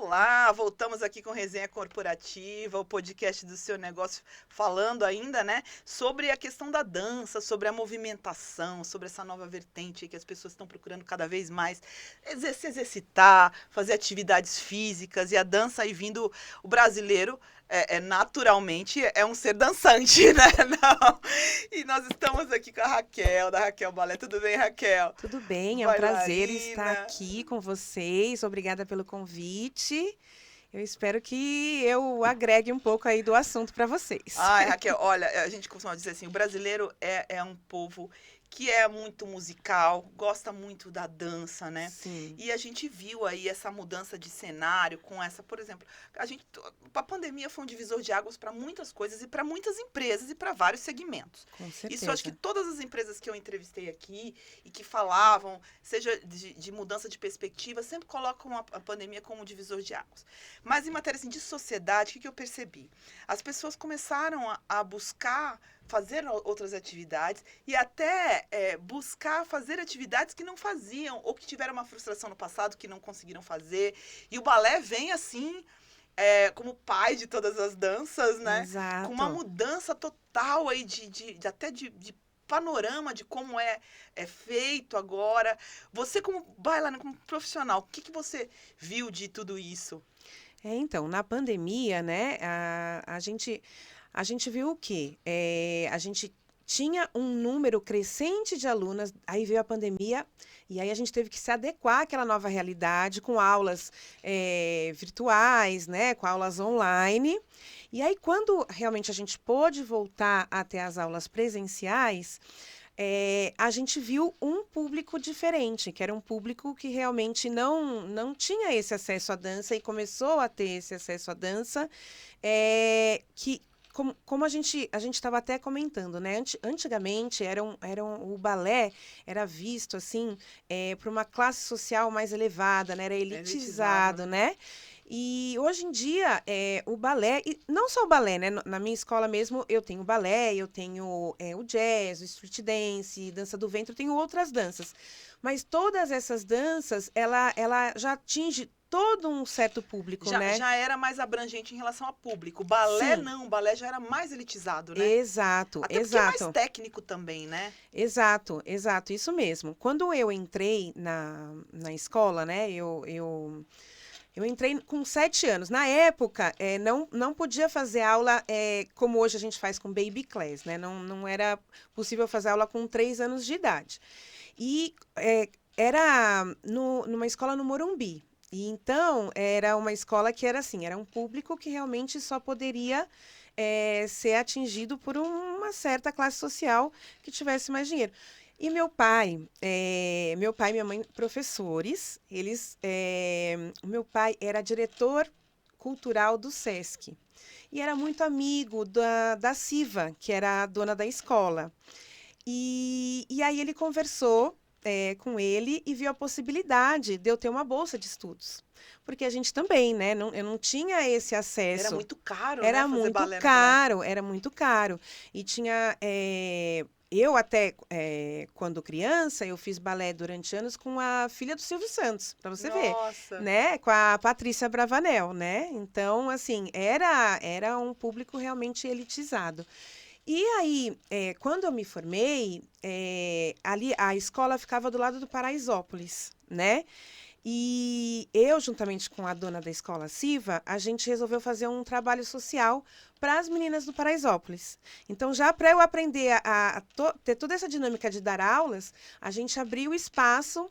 Olá, voltamos aqui com Resenha Corporativa, o podcast do seu negócio, falando ainda, né, sobre a questão da dança, sobre a movimentação, sobre essa nova vertente que as pessoas estão procurando cada vez mais se exercitar, fazer atividades físicas, e a dança aí vindo, o brasileiro naturalmente é um ser dançante, né? Não. E nós estamos aqui com a Raquel, da Raquel Balé. Tudo bem, Raquel? Tudo bem, é um prazer estar Bailarina. aqui com vocês. Obrigada pelo convite. Eu espero que eu agregue um pouco aí do assunto para vocês. Ai, Raquel, olha, a gente costuma dizer assim, o brasileiro é um povo que é muito musical, gosta muito da dança, né? Sim, E a gente viu aí essa mudança de cenário com essa, por exemplo, a pandemia foi um divisor de águas para muitas coisas e para muitas empresas e para vários segmentos. com Isso eu acho que certeza. todas as empresas que eu entrevistei aqui e que falavam, seja de mudança de perspectiva, sempre colocam a pandemia como um divisor de águas. Mas em matéria assim, de sociedade, o que eu percebi? As pessoas começaram a buscar fazer outras atividades e até buscar fazer atividades que não faziam ou que tiveram uma frustração no passado que não conseguiram fazer. E o balé vem assim, como pai de todas as danças, né? Com uma Exato. mudança total aí até de panorama de como é feito agora. Você como bailarina, como profissional, o que você viu de tudo isso? Então, na pandemia, né, a gente viu o quê? A gente tinha um número crescente de alunas, aí veio a pandemia, e aí a gente teve que se adequar àquela nova realidade, com aulas virtuais, né, com aulas online. E aí, quando realmente a gente pôde voltar a ter as aulas presenciais, a gente viu um público diferente, que era um público que realmente não tinha esse acesso à dança e começou a ter esse acesso à dança, que como a gente estava até comentando, né? Antigamente o balé era visto assim para uma classe social mais elevada, né? Era Elitizado, elitizado, né? né? E hoje em dia, o balé, e não só o balé, né? Na minha escola mesmo, eu tenho balé, eu tenho o jazz, o street dance, dança do ventre, eu tenho outras danças. Mas todas essas danças, ela já atinge todo um certo público, Já, né? já era mais abrangente em relação a público. O balé Sim, não, o balé já era mais elitizado, né? exato, Até porque é mais exato. técnico também, né? Exato, exato, isso mesmo. Quando eu entrei na escola, né, eu entrei com 7 anos. Na época, não podia fazer aula como hoje a gente faz com baby class, né? Não era possível fazer aula com 3 anos de idade. E era numa escola no Morumbi. E então, era uma escola que era assim, era um público que realmente só poderia ser atingido por uma certa classe social que tivesse mais dinheiro. E meu pai e minha mãe, professores, o meu pai era diretor cultural do SESC e era muito amigo da Siva, que era a dona da escola. E aí ele conversou com ele e viu a possibilidade de eu ter uma bolsa de estudos. Porque a gente também, né? Eu não tinha esse Era acesso. muito caro, né, Era fazer muito balé naquela época. caro, era muito caro. E tinha. Eu até, quando criança, eu fiz balé durante anos com a filha do Silvio Santos, para você ver, Nossa. né? Com a Patrícia Bravanel, né? Então, assim, era um público realmente elitizado. E aí, quando eu me formei, ali a escola ficava do lado do Paraisópolis, né? E eu, juntamente com a dona da escola, Siva, a gente resolveu fazer um trabalho social para as meninas do Paraisópolis. Então, já para eu aprender ter toda essa dinâmica de dar aulas, a gente abriu espaço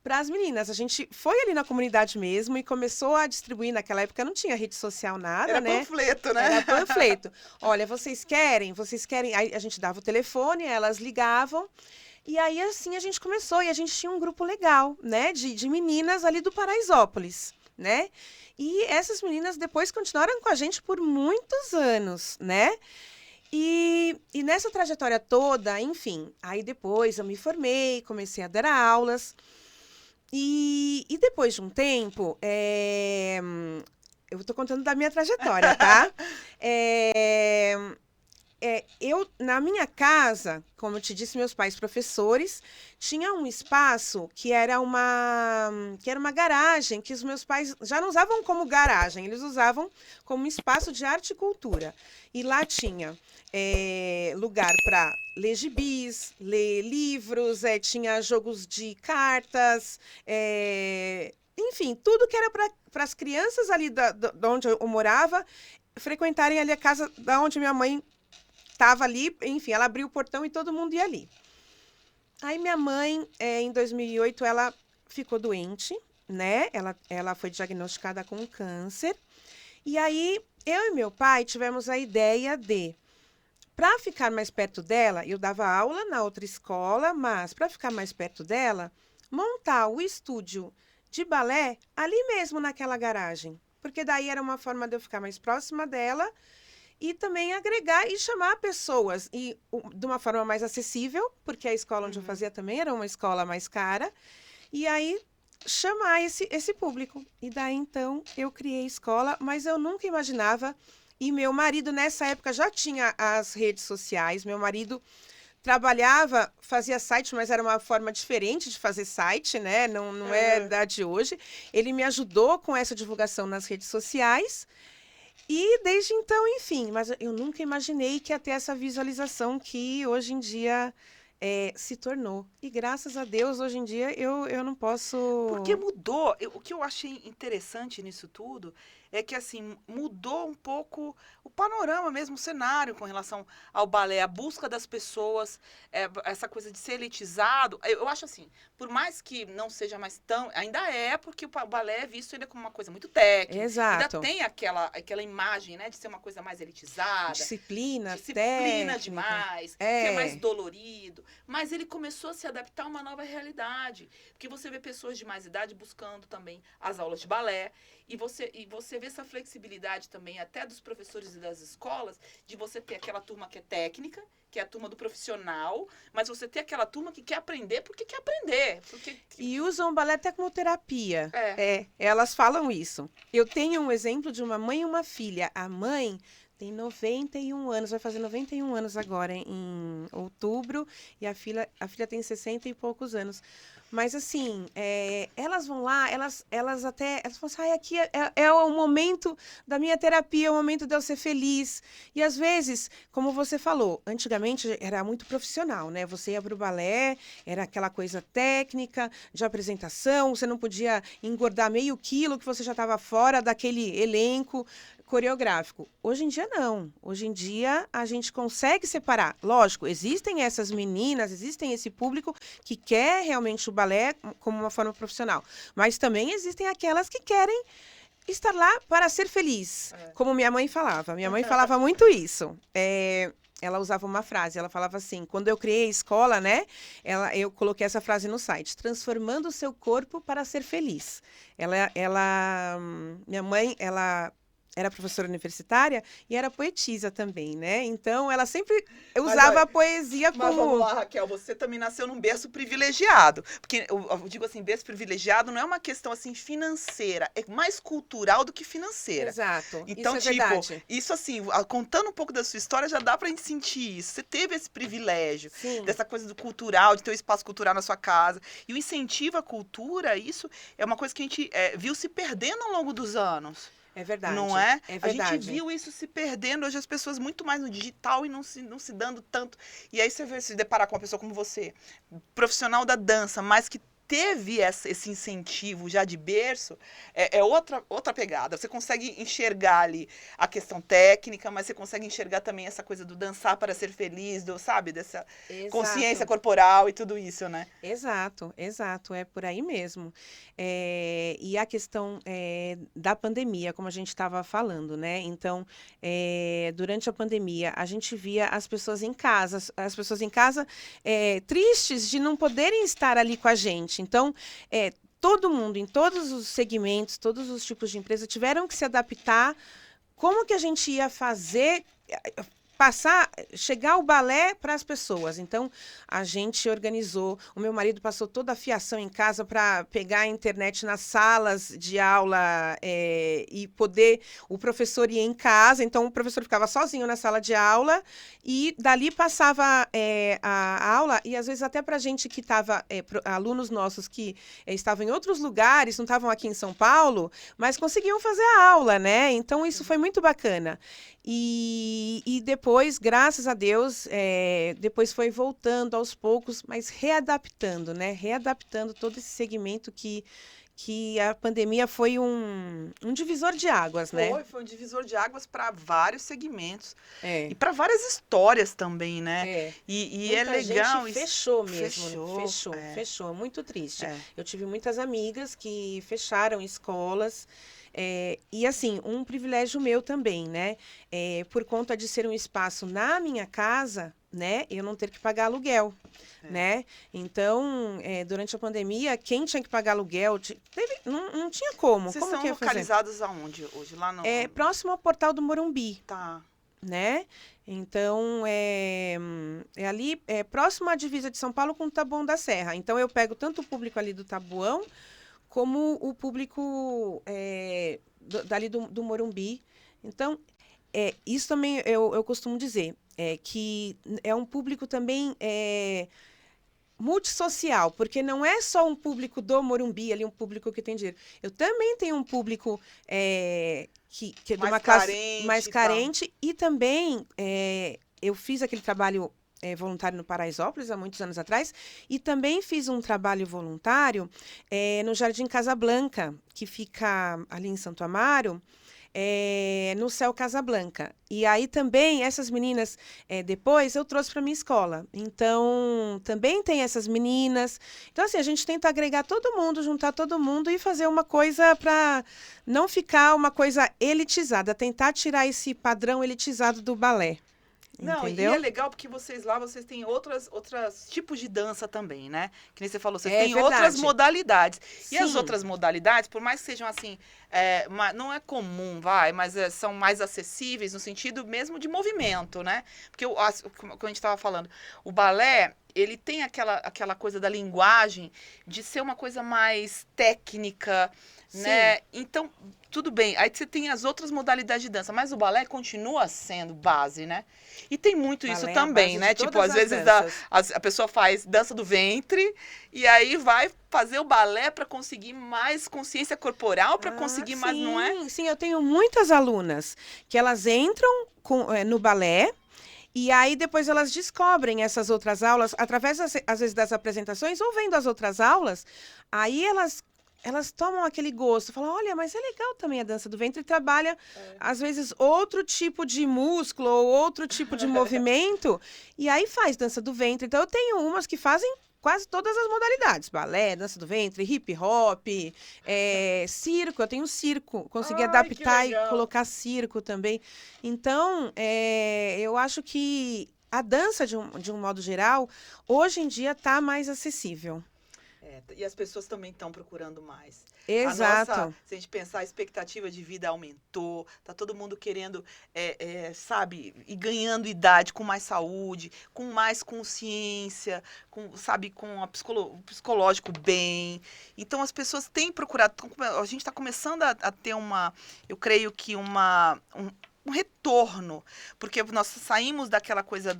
para as meninas. A gente foi ali na comunidade mesmo e começou a distribuir. Naquela época não tinha rede social, nada, Era né? panfleto, né? Era panfleto. Olha, vocês querem? Vocês querem? Aí a gente dava o telefone, elas ligavam. E aí, assim, a gente começou. E a gente tinha um grupo legal, né? De meninas ali do Paraisópolis, né? E essas meninas depois continuaram com a gente por muitos anos, né? E nessa trajetória toda, enfim, aí depois eu me formei, comecei a dar aulas. E depois de um tempo, eu estou contando da minha trajetória, tá? É, na minha casa, como eu te disse, meus pais professores, tinha um espaço que era uma garagem, que os meus pais já não usavam como garagem, eles usavam como espaço de arte e cultura. E lá tinha lugar para ler gibis, ler livros, tinha jogos de cartas, enfim, tudo que era para as crianças ali de onde eu morava frequentarem ali a casa da onde minha mãe estava ali, enfim, ela abriu o portão e todo mundo ia ali. Aí minha mãe, em 2008, ela ficou doente, né? Ela foi diagnosticada com câncer. E aí, eu e meu pai tivemos a ideia de, para ficar mais perto dela, eu dava aula na outra escola, mas para ficar mais perto dela, montar o estúdio de balé ali mesmo naquela garagem. Porque daí era uma forma de eu ficar mais próxima dela e também agregar e chamar pessoas de uma forma mais acessível, porque a escola onde eu fazia também era uma escola mais cara, e aí chamar esse público. E daí, então, eu criei a escola, mas eu nunca imaginava, e meu marido, nessa época, já tinha as redes sociais, meu marido trabalhava, fazia site, mas era uma forma diferente de fazer site, né? Não é da de hoje. Ele me ajudou com essa divulgação nas redes sociais, e desde então, enfim, mas eu nunca imaginei que ia ter essa visualização que hoje em dia se tornou. E graças a Deus, hoje em dia, eu não posso... Porque mudou. O que eu achei interessante nisso tudo é que, assim, mudou um pouco o panorama mesmo, o cenário com relação ao balé, a busca das pessoas, essa coisa de ser elitizado. Eu acho assim, por mais que não seja mais tão... Ainda porque o balé é visto ainda como uma coisa muito técnica. Exato. Ainda tem aquela imagem, né, de ser uma coisa mais elitizada. Disciplina Disciplina técnica. demais, que é mais dolorido. Mas ele começou a se adaptar a uma nova realidade. Porque você vê pessoas de mais idade buscando também as aulas de balé. E você vê essa flexibilidade também até dos professores e das escolas, de você ter aquela turma que é técnica, que é a turma do profissional, mas você ter aquela turma que quer aprender porque quer aprender. E usam o balé até como terapia. Elas falam isso. Eu tenho um exemplo de uma mãe e uma filha. A mãe tem 91 anos, vai fazer 91 anos agora, em outubro, e a filha tem 60 e poucos anos. Mas, assim, elas vão lá, elas falam assim, aqui é o momento da minha terapia, é o momento de eu ser feliz. E, às vezes, como você falou, antigamente era muito profissional, né? Você ia para o balé, era aquela coisa técnica, de apresentação, você não podia engordar meio quilo, que você já estava fora daquele elenco coreográfico. Hoje em dia, não. Hoje em dia, a gente consegue separar. Lógico, existem essas meninas, existem esse público que quer realmente o balé como uma forma profissional. Mas também existem aquelas que querem estar lá para ser feliz. Como minha mãe falava. Minha mãe falava muito isso. Ela usava uma frase, ela falava assim, quando eu criei a escola, né, eu coloquei essa frase no site, transformando o seu corpo para ser feliz. Minha mãe, ela era professora universitária e era poetisa também, né? Então, ela sempre usava a poesia como... Mas vamos lá, Raquel, você também nasceu num berço privilegiado. Porque, eu digo assim, berço privilegiado não é uma questão, assim, financeira. É mais cultural do que financeira. Exato. Então, isso é verdade. isso assim, contando um pouco da sua história, já dá pra gente sentir isso. Você teve esse privilégio, dessa coisa do cultural, de ter um espaço cultural na sua casa. E o incentivo à cultura, isso é uma coisa que a gente viu se perdendo ao longo dos anos. É verdade. Não é? É verdade. A gente viu isso se perdendo, hoje as pessoas muito mais no digital e não se dando tanto. E aí você vai se deparar com uma pessoa como você, profissional da dança, mas que teve esse incentivo já de berço, outra pegada. Você consegue enxergar ali a questão técnica, mas você consegue enxergar também essa coisa do dançar para ser feliz, sabe? Dessa consciência corporal e tudo isso, né? Exato, é por aí mesmo. E a questão da pandemia, como a gente estava falando, né? Então, durante a pandemia, a gente via as pessoas em casa tristes de não poderem estar ali com a gente. Então, todo mundo, em todos os segmentos, todos os tipos de empresa, tiveram que se adaptar. Como que a gente ia fazer chegar o balé para as pessoas. Então, a gente organizou, o meu marido passou toda a fiação em casa para pegar a internet nas salas de aula e poder, o professor ia em casa, então o professor ficava sozinho na sala de aula e dali passava a aula, e às vezes até para gente que estava, alunos nossos que estavam em outros lugares, não estavam aqui em São Paulo, mas conseguiam fazer a aula, né? Então, isso foi muito bacana. E depois, graças a Deus, depois foi voltando aos poucos, mas readaptando, né? Readaptando todo esse segmento que a pandemia foi um divisor de águas, né? Foi um divisor de águas para vários segmentos. É. E para várias histórias também, né? É. E Muita é legal gente isso. fechou mesmo. É. Fechou. Muito triste. É. Eu tive muitas amigas que fecharam escolas. E assim, um privilégio meu também, né? Por conta de ser um espaço na minha casa, né? Eu não ter que pagar aluguel, né? Então, durante a pandemia, quem tinha que pagar aluguel, não tinha como. Vocês Como são que ia fazer? localizados aonde hoje? Lá no... Próximo ao Portal do Morumbi. Tá. Né? Então, ali, próximo à divisa de São Paulo com o Taboão da Serra. Então, eu pego tanto o público ali do Taboão, como o público dali do Morumbi. Então, isso também eu costumo dizer, que é um público também multissocial, porque não é só um público do Morumbi, ali um público que tem dinheiro. Eu também tenho um público que é de uma classe mais carente, e também eu fiz aquele trabalho voluntário no Paraisópolis há muitos anos atrás, e também fiz um trabalho voluntário no Jardim Casablanca, que fica ali em Santo Amaro, no Céu Casablanca. E aí também essas meninas, depois eu trouxe para minha escola. Então, também tem essas meninas. Então, assim, a gente tenta agregar todo mundo, juntar todo mundo e fazer uma coisa para não ficar uma coisa elitizada, tentar tirar esse padrão elitizado do balé. Não, entendeu? E é legal porque vocês têm outros tipos de dança também, né? Que nem você falou, vocês têm verdade. outras modalidades. Sim. E as outras modalidades, por mais que sejam assim, não é comum, mas são mais acessíveis no sentido mesmo de movimento, né? Porque, como a gente estava falando, o balé, ele tem aquela coisa da linguagem de ser uma coisa mais técnica, Sim. né? Então, tudo bem. Aí você tem as outras modalidades de dança, mas o balé continua sendo base, né? E tem muito balé isso também, né? Tipo, às vezes a pessoa faz dança do ventre e aí vai fazer o balé para conseguir mais consciência corporal, para conseguir mais, não é? Sim, eu tenho muitas alunas que elas entram no balé. E aí, depois elas descobrem essas outras aulas, através, às vezes, das apresentações, ou vendo as outras aulas, aí elas tomam aquele gosto, falam, olha, mas é legal também a dança do ventre, e trabalha, às vezes, outro tipo de músculo, ou outro tipo de movimento, e aí faz dança do ventre. Então, eu tenho umas que fazem quase todas as modalidades, balé, dança do ventre, hip hop, circo, eu tenho circo, consegui adaptar e colocar circo também. Então, eu acho que a dança, de um modo geral, hoje em dia está mais acessível. E as pessoas também estão procurando mais. Exato. Se a gente pensar, a expectativa de vida aumentou, tá todo mundo querendo, sabe, ir ganhando idade com mais saúde, com mais consciência, com o psicológico bem. Então, as pessoas têm procurado, a gente está começando a ter eu creio que um retorno, porque nós saímos daquela coisa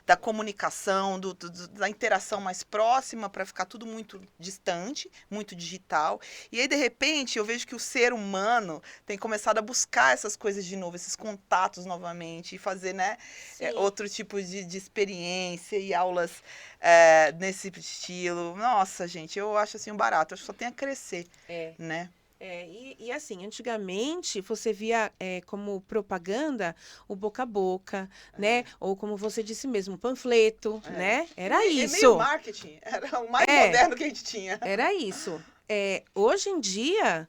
da comunicação, da interação mais próxima para ficar tudo muito distante, muito digital. E aí, de repente, eu vejo que o ser humano tem começado a buscar essas coisas de novo, esses contatos novamente, e fazer, né, outro tipo de experiência e aulas nesse estilo. Nossa, gente, eu acho assim um barato, acho que só tem a crescer, né? E assim, antigamente você via como propaganda o boca a boca, né? Ou como você disse mesmo, panfleto, né? Era isso. E meio marketing, era o mais moderno que a gente tinha. Era isso. Hoje em dia,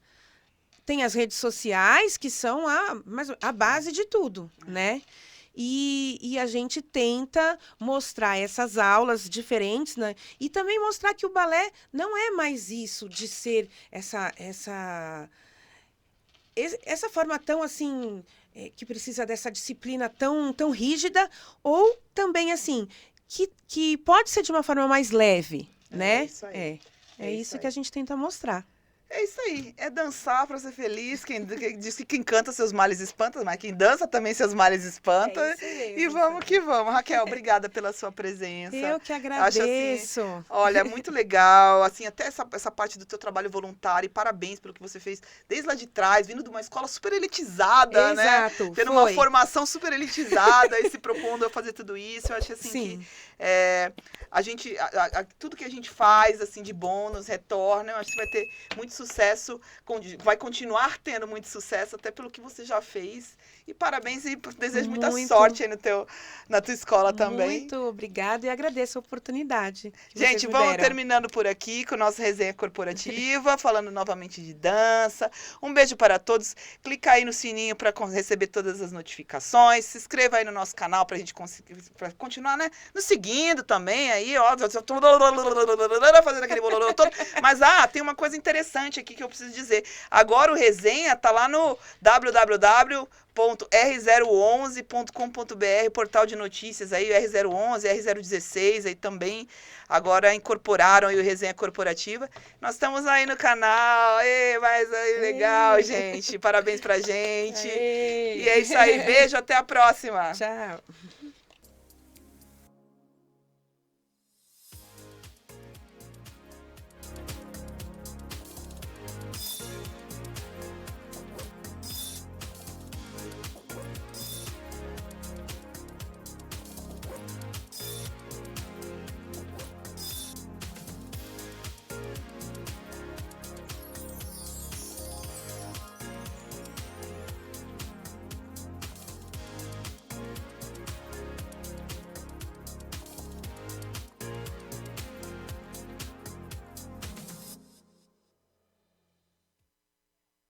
tem as redes sociais que são a base de tudo, né? E a gente tenta mostrar essas aulas diferentes, né? E também mostrar que o balé não é mais isso de ser essa forma tão assim que precisa dessa disciplina tão rígida, ou também, assim, que pode ser de uma forma mais leve, né? Isso aí. É isso que a gente tenta mostrar. É isso aí, é dançar para ser feliz. Quem diz que quem canta seus males espanta, mas quem dança também seus males espanta. É isso mesmo, E vamos que vamos. Raquel, obrigada pela sua presença. Eu que Acho agradeço. assim, olha, muito legal, assim, até essa parte do teu trabalho voluntário, e parabéns pelo que você fez desde lá de trás, vindo de uma escola super elitizada, né? Exato, Tendo foi. uma formação super elitizada e se propondo a fazer tudo isso. Eu acho assim Sim. que a gente, tudo que a gente faz, assim, de bom nos retorna. Eu acho que vai ter muito sucesso, vai continuar tendo muito sucesso, até pelo que você já fez. E parabéns e desejo muita sorte aí na tua escola também. Muito obrigada e agradeço a oportunidade. Gente, vamos terminando por aqui com nossa resenha corporativa, falando novamente de dança. Um beijo para todos. Clica aí no sininho para receber todas as notificações. Se inscreva aí no nosso canal para a gente pra continuar, né, nos seguindo também aí, ó, fazendo aquele bololô todo. Mas tem uma coisa interessante aqui que eu preciso dizer. Agora o resenha tá lá no www.r011.com.br, portal de notícias aí, R011, R016 aí também. Agora incorporaram aí o Resenha Corporativa. Nós estamos aí no canal. Mas aí, legal, gente. Parabéns pra gente. E é isso aí. Beijo, até a próxima. Tchau.